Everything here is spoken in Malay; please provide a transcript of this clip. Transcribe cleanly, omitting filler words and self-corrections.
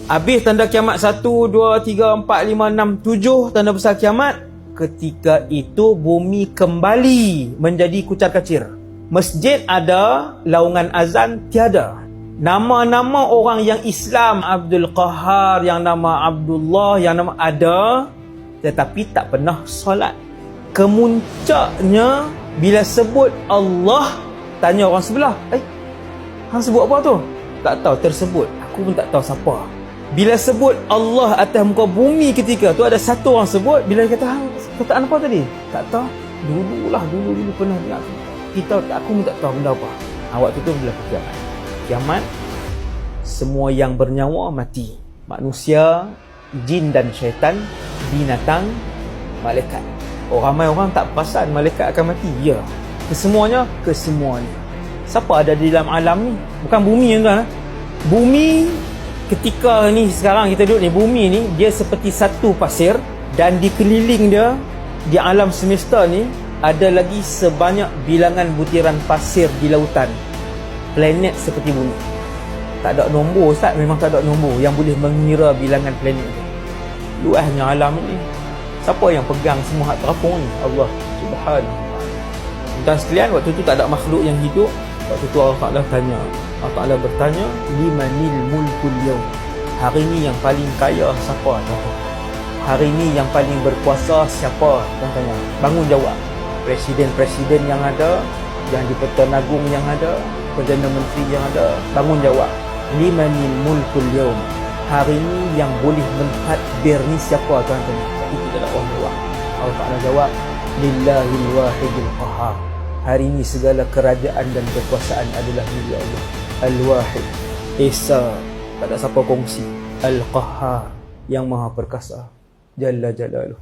Habis tanda kiamat 1, 2, 3, 4, 5, 6, 7 tanda besar kiamat. Ketika itu bumi kembali menjadi kucar kacir. Masjid ada, laungan azan tiada. Nama-nama orang yang Islam, Abdul Qahar, yang nama Abdullah, yang nama ada, tetapi tak pernah solat. Kemuncaknya bila sebut Allah, tanya orang sebelah, hang sebut apa tu? Tak tahu, tersebut. Aku pun tak tahu siapa. Bila sebut Allah atas muka bumi ketika tu, ada satu orang sebut. Bila dia kata, hang perkataan apa tadi? Tak tahu. Dulu pernah dengar. Aku pun tak tahu benda apa. Waktu tu bila kiamat. Kiamat, semua yang bernyawa mati. Manusia, jin dan syaitan, binatang, malaikat. Ramai orang tak perasan malaikat akan mati. Ya. Kesemuanya. Siapa ada di dalam alam ni? Bukan bumi yang tuan. Bumi ketika ni sekarang kita duduk ni, bumi ni dia seperti satu pasir, dan dikeliling dia di alam semesta ni ada lagi sebanyak bilangan butiran pasir di lautan. Planet seperti bumi. Tak ada nombor, Ustaz, memang tak ada nombor yang boleh mengira bilangan planet ni. Luasnya alam ni. Siapa yang pegang semua hak terapung ni? Allah Subhanahu. Dan sekalian, waktu tu tak ada makhluk yang hidup. Waktu tu Allah Ta'ala tanya. Allah Ta'ala bertanya, limanil mulkul yawm. Hari ni yang paling kaya siapa? Hari ni yang paling berkuasa siapa? Tanya. Bangun jawab. Presiden-presiden yang ada, yang di Pertuan Agong yang ada, Perdana Menteri yang ada, bangun jawab. Limanil mulkul yawm. Hari ni yang boleh mentadbir ni siapa? Tanya. Tapi tidak ada orang jawab. Allah Ta'ala jawab, lillahil wahidil qahar. Hari ini segala kerajaan dan kekuasaan adalah milik Allah. Al-Wahid, Esa, tak ada siapa kongsi. Al-Qahhar, yang maha perkasa. Jalla Jalaluh.